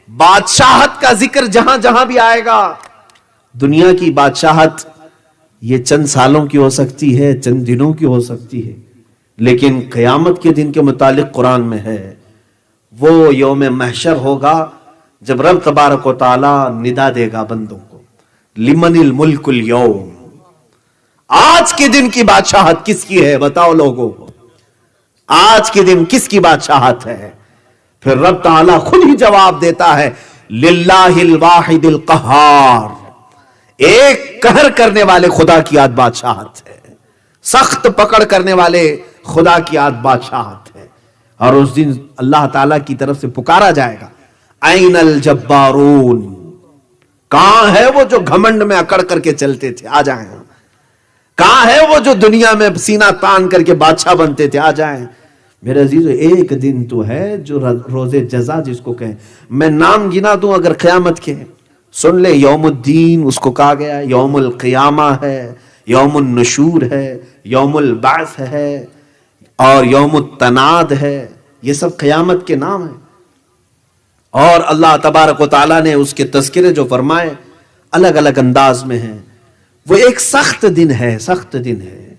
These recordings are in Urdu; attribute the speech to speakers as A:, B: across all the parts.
A: بادشاہت کا ذکر جہاں جہاں بھی آئے گا. دنیا کی بادشاہت یہ چند سالوں کی ہو سکتی ہے، چند دنوں کی ہو سکتی ہے، لیکن قیامت کے دن کے متعلق قرآن میں ہے وہ یوم محشر ہوگا جب رب تبارک و تعالی ندا دے گا بندوں کو، لمن الملک اليوم، آج کے دن کی بادشاہت کس کی ہے بتاؤ لوگوں کو، آج کے دن کس کی بادشاہت ہے؟ پھر رب تعالی خود ہی جواب دیتا ہے للہ الواحد القہار، ایک قہر کرنے والے خدا کی آج بادشاہت ہے، سخت پکڑ کرنے والے خدا کی آج بادشاہت ہے. اور اس دن اللہ تعالیٰ کی طرف سے پکارا جائے گا این الجبارون، کہاں ہے وہ جو گھمنڈ میں اکڑ کر کے چلتے تھے، آ جائیں. کہاں ہے وہ جو دنیا میں سینہ تان کر کے بادشاہ بنتے تھے، آ جائیں. میرے عزیزو ایک دن تو ہے جو روز جزا جس کو کہیں، میں نام گنا دوں اگر قیامت کے، سن لے، یوم الدین اس کو کہا گیا ہے، یوم القیامہ ہے، یوم النشور ہے، یوم البعث ہے، اور یوم التناد ہے، یہ سب قیامت کے نام ہیں. اور اللہ تبارک و تعالیٰ نے اس کے تذکرے جو فرمائے الگ الگ انداز میں ہیں. وہ ایک سخت دن ہے، سخت دن ہے،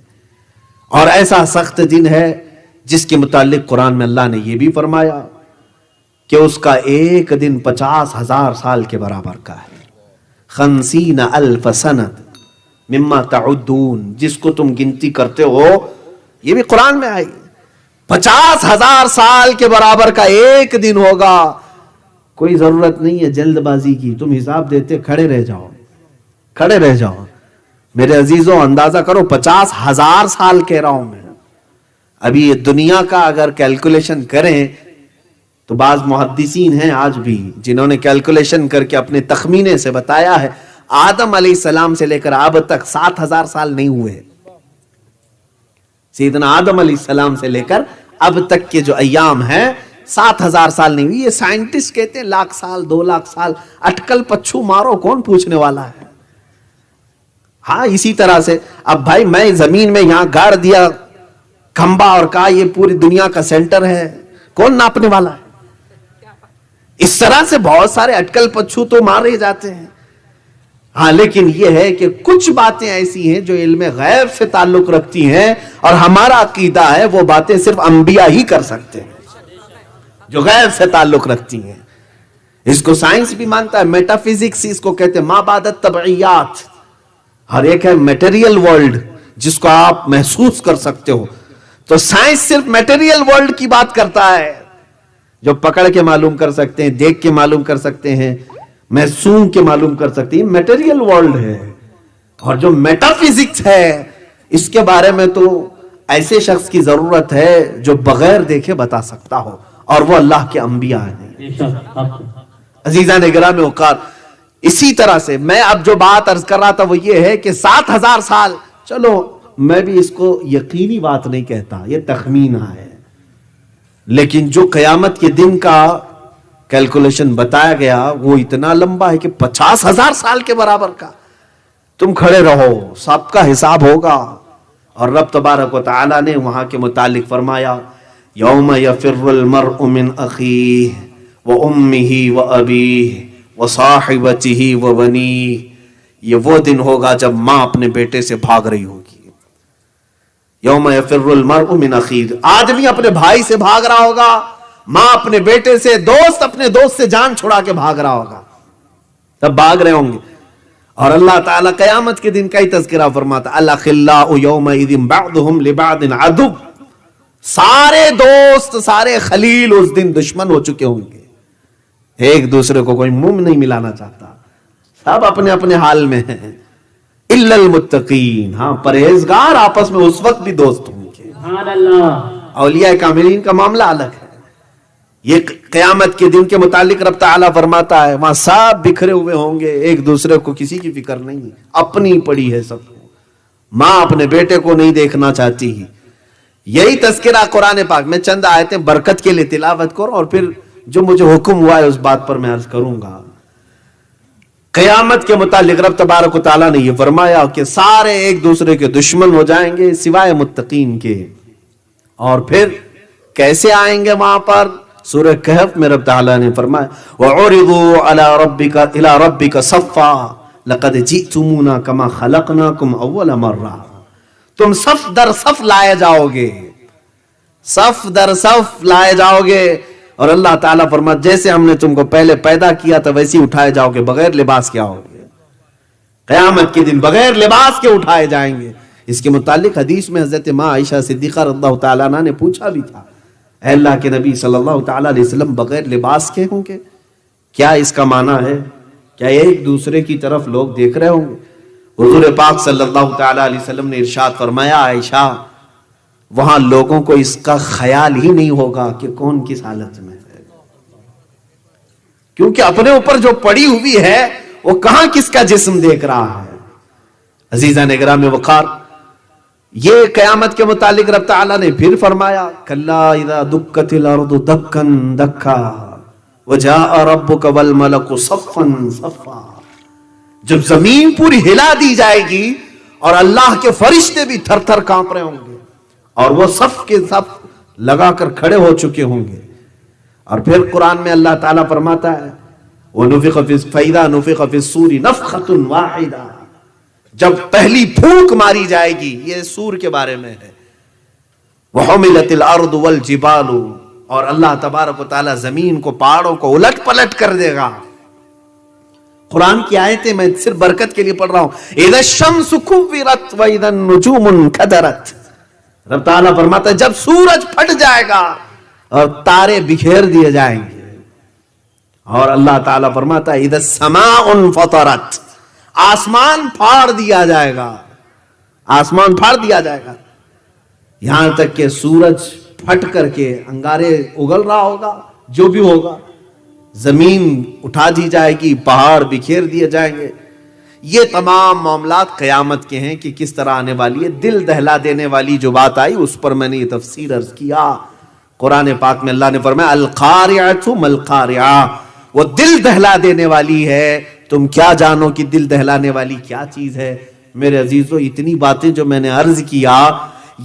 A: اور ایسا سخت دن ہے جس کے متعلق قرآن میں اللہ نے یہ بھی فرمایا کہ اس کا ایک دن 50,000 سال کے برابر کا ہے. 50,000 سنۃ مما تعدون، جس کو تم گنتی کرتے ہو یہ بھی قرآن میں آئی. 50,000 سال کے برابر کا ایک دن ہوگا. کوئی ضرورت نہیں ہے جلد بازی کی، تم حساب دیتے کھڑے رہ جاؤ، کھڑے رہ جاؤ. میرے عزیزوں اندازہ کرو، 50,000 سال کہہ رہا ہوں میں. ابھی یہ دنیا کا اگر کیلکولیشن کریں تو بعض محدثین ہیں آج بھی جنہوں نے کیلکولیشن کر کے اپنے تخمینے سے بتایا ہے آدم علیہ السلام سے لے کر اب تک 7,000 سال نہیں ہوئے. سیدنا آدم علیہ السلام سے لے کر اب تک کے جو ایام ہیں 7,000 سال نہیں ہوئی. یہ سائنٹسٹ کہتے ہیں 1,00,000 سال 2,00,000 سال. اٹکل پچھو مارو، کون پوچھنے والا ہے. ہاں اسی طرح سے اب بھائی میں زمین میں یہاں گاڑ دیا کھمبا اور کہا یہ پوری دنیا کا سینٹر ہے، کون ناپنے والا ہے؟ اس طرح سے بہت سارے اٹکل پچھو تو مارے جاتے ہیں. ہاں لیکن یہ ہے کہ کچھ باتیں ایسی ہیں جو علم غیب سے تعلق رکھتی ہیں، اور ہمارا عقیدہ ہے وہ باتیں صرف انبیاء ہی کر سکتے ہیں جو غیب سے تعلق رکھتی ہیں. اس کو سائنس بھی مانتا ہے، میٹا فزکس اس کو کہتے ہیں، ما بعد الطبعیات. ہر ایک ہے میٹیریل ورلڈ جس کو آپ محسوس کر سکتے ہو، تو سائنس صرف میٹیریل ورلڈ کی بات کرتا ہے، جو پکڑ کے معلوم کر سکتے ہیں، دیکھ کے معلوم کر سکتے ہیں، محسوس کے معلوم کر سکتے ہیں، میٹیریل ورلڈ ہے. اور جو میٹا فزکس ہے اس کے بارے میں تو ایسے شخص کی ضرورت ہے جو بغیر دیکھے بتا سکتا ہو، اور وہ اللہ کے انبیاء ہیں. عزیزان گرامی اوقات، اسی طرح سے میں اب جو بات عرض کر رہا تھا وہ یہ ہے کہ 7,000 سال، چلو میں بھی اس کو یقینی بات نہیں کہتا، یہ تخمینہ ہے، لیکن جو قیامت کے دن کا کیلکولیشن بتایا گیا وہ اتنا لمبا ہے کہ 50,000 سال کے برابر کا. تم کھڑے رہو، سب کا حساب ہوگا. اور رب تبارک و تعالی نے وہاں کے متعلق فرمایا یوم یفر المرء من اخیہ وامہ وابیہ وصاحبتہ وبنیہ. یہ وہ دن ہوگا جب ماں اپنے بیٹے سے بھاگ رہی ہوگی. یوم یفر المرء من اخیہ، آدمی اپنے بھائی سے بھاگ رہا ہوگا، ماں اپنے بیٹے سے، دوست اپنے دوست سے جان چھڑا کے بھاگ رہا ہوگا، تب بھاگ رہے ہوں گے. اور اللہ تعالیٰ قیامت کے دن کا ہی تذکرہ فرماتا الاخلاء یومئذ بعضهم لبعض عدو. سارے دوست، سارے خلیل اس دن دشمن ہو چکے ہوں گے، ایک دوسرے کو کوئی منہ نہیں ملانا چاہتا، سب اپنے اپنے حال میں ہیں. الا المتقین، ہاں پرہیزگار آپس میں اس وقت بھی دوست ہوں گے. سبحان اللہ. اولیاء کاملین کا معاملہ الگ ہے. یہ قیامت کے دن کے متعلق رب تعالیٰ فرماتا ہے وہاں سب بکھرے ہوئے ہوں گے، ایک دوسرے کو کسی کی فکر نہیں، اپنی پڑی ہے سب کو. ماں اپنے بیٹے کو نہیں دیکھنا چاہتی. یہی تذکرہ قرآن پاک میں چند آیتیں برکت کے لیے تلاوت کرو، اور پھر جو مجھے حکم ہوا ہے اس بات پر میں عرض کروں گا. قیامت کے متعلق رب تبارک و تعالیٰ نے یہ فرمایا کہ سارے ایک دوسرے کے دشمن ہو جائیں گے سوائے متقین کے. اور پھر کیسے آئیں گے وہاں پر؟ سورہ کہف میں رب تعالیٰ نے فرمایا وَعُرِضُوا عَلَى رَبِّكَ صَفًّا لَقَدْ جِئْتُمُونَا كَمَا خَلَقْنَاكُمْ أَوَّلَ مَرَّةٍ، تم صف در صف لائے جاؤ گے، صف در صف لائے جاؤ گے، اور اللہ تعالیٰ فرماتا جیسے ہم نے تم کو پہلے پیدا کیا تھا ویسے ہی اٹھائے جاؤ گے، بغیر لباس کے آؤ گے، قیامت کے دن بغیر لباس کے اٹھائے جائیں گے۔ اس کے متعلق حدیث میں حضرت ماں عائشہ صدیقہ رضی اللہ تعالیٰ عنہ نے پوچھا بھی تھا، اے اللہ کے نبی صلی اللہ تعالیٰ علیہ وسلم بغیر لباس کے ہوں گے؟ کیا اس کا معنی ہے؟ کیا ایک دوسرے کی طرف لوگ دیکھ رہے ہوں گے؟ حضور پاک صلی اللہ تعالیٰ علیہ وسلم نے ارشاد فرمایا عائشہ وہاں لوگوں کو اس کا خیال ہی نہیں ہوگا کہ کون کس حالت میں ہے، کیونکہ اپنے اوپر جو پڑی ہوئی ہے وہ کہاں کس کا جسم دیکھ رہا ہے۔ عزیزان اکرام وقار، یہ قیامت کے متعلق رب تعالیٰ نے پھر فرمایا کلا اذا دکت الارض دکا دکا وجاء ربک والملک صفا صفا، جب زمین پوری ہلا دی جائے گی اور اللہ کے فرشتے بھی تھر تھر کانپ رہے ہوں گے اور وہ صف کے صف لگا کر کھڑے ہو چکے ہوں گے۔ اور پھر قرآن میں اللہ تعالیٰ فرماتا ہے وَنُفِخَ فَإِذَا نُفِخَ فِي الصُّورِ نَفْخَةٌ وَاحِدَةٌ، جب پہلی پھونک ماری جائے گی، یہ سور کے بارے میں ہے، وَحُمِلَتِ الْأَرْضُ وَالْجِبَالُ، اور اللہ تبارک و تعالیٰ زمین کو پہاڑوں کو الٹ پلٹ کر دے گا۔ قرآن کی آیتیں میں صرف برکت کے لیے پڑھ رہا ہوں۔ اِذَا الشَّمْسُ كُوِّرَتْ وَإِذَا النُّجُومُ انْكَدَرَتْ، رب تعالیٰ فرماتا ہے جب سورج پھٹ جائے گا اور تارے بکھیر دیے جائیں گے، اور اللہ تعالیٰ فرماتا ہے اِذَا السَّمَاءُ انْفَطَرَتْ، آسمان پھاڑ دیا جائے گا، آسمان پھاڑ دیا جائے گا، یہاں تک کہ سورج پھٹ کر کے انگارے اگل رہا ہوگا، جو بھی ہوگا، زمین اٹھا دی جائے گی، پہاڑ بکھیر دیے جائیں گے۔ یہ تمام معاملات قیامت کے ہیں کہ کس طرح آنے والی ہے۔ دل دہلا دینے والی جو بات آئی اس پر میں نے یہ تفسیر عرض کیا۔ قرآن پاک میں اللہ نے فرمایا القارعۃ ملقارعہ، وہ دل دہلا دینے والی ہے، تم کیا جانو کہ دل دہلانے والی کیا چیز ہے۔ میرے عزیزو، اتنی باتیں جو میں نے عرض کیا،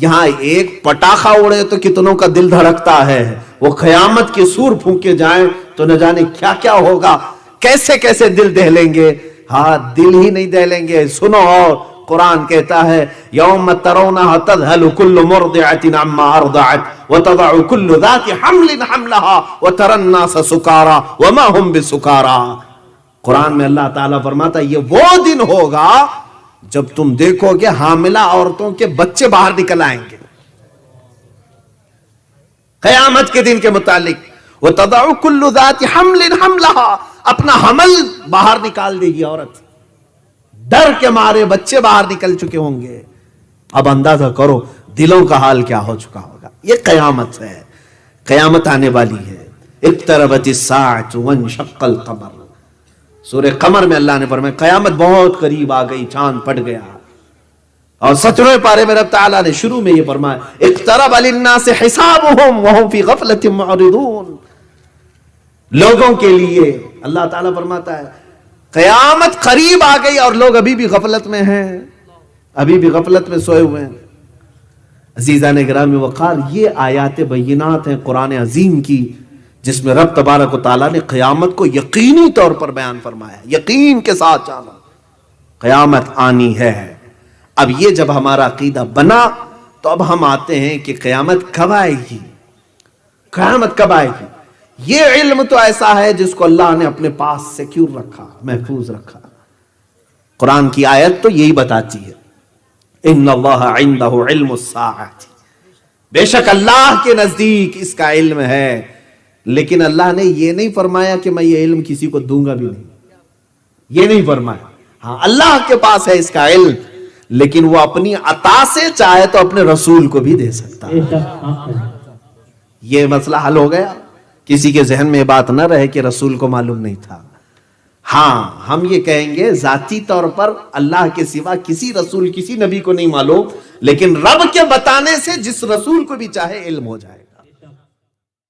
A: یہاں ایک پٹاخہ اڑے تو کتنوں کا دل دھڑکتا ہے، وہ قیامت کے سور پھونکے جائیں تو نہ جانے کیا کیا ہوگا، کیسے کیسے دل دہلیں گے۔ ہاں، دل ہی نہیں دہلیں گے۔ سنو، اور قرآن کہتا ہے یوم ترونها تذهل كل مرضعة عما ارضعت وتضع كل ذات حمل حملها وترى الناس سكارى وما هم بسكارى۔ قرآن میں اللہ تعالیٰ فرماتا ہے یہ وہ دن ہوگا جب تم دیکھو گے حاملہ عورتوں کے بچے باہر نکل آئیں گے۔ قیامت کے دن کے متعلق وتضع كل ذات حمل حملها، اپنا حمل باہر نکال دے گی عورت، ڈر کے مارے بچے باہر نکل چکے ہوں گے۔ اب اندازہ کرو دلوں کا حال کیا ہو چکا ہوگا۔ یہ قیامت ہے، قیامت آنے والی ہے۔ اقتربت الساعة وانشق القمر، سورہ قمر میں اللہ نے فرمایا قیامت بہت قریب آ گئی، چاند پھٹ گیا۔ اور 17ویں پارے میں رب تعالیٰ نے شروع میں یہ فرمایا اقترب للناس حسابهم وهم في غفلة معرضون، لوگوں کے لیے اللہ تعالیٰ فرماتا ہے قیامت قریب آ گئی اور لوگ ابھی بھی غفلت میں ہیں، ابھی بھی غفلت میں سوئے ہوئے ہیں۔ عزیزان گرامی وقار، یہ آیات بینات ہیں قرآن عظیم کی، جس میں رب تبارک و تعالیٰ نے قیامت کو یقینی طور پر بیان فرمایا، یقین کے ساتھ جانا قیامت آنی ہے۔ اب یہ جب ہمارا عقیدہ بنا تو اب ہم آتے ہیں کہ قیامت کب آئے گی، قیامت کب آئے گی۔ یہ علم تو ایسا ہے جس کو اللہ نے اپنے پاس سیکیور رکھا، محفوظ رکھا۔ قرآن کی آیت تو یہی بتاتی ہے ان اللہ عنده علم الساعۃ، بے شک اللہ کے نزدیک اس کا علم ہے، لیکن اللہ نے یہ نہیں فرمایا کہ میں یہ علم کسی کو دوں گا بھی نہیں، یہ نہیں فرمایا۔ ہاں، اللہ کے پاس ہے اس کا علم، لیکن وہ اپنی عطا سے چاہے تو اپنے رسول کو بھی دے سکتا ہے۔ یہ مسئلہ حل ہو گیا، کسی کے ذہن میں یہ بات نہ رہے کہ رسول کو معلوم نہیں تھا۔ ہاں، ہم یہ کہیں گے ذاتی طور پر اللہ کے سوا کسی رسول کسی نبی کو نہیں معلوم، لیکن رب کے بتانے سے جس رسول کو بھی چاہے علم ہو جائے گا۔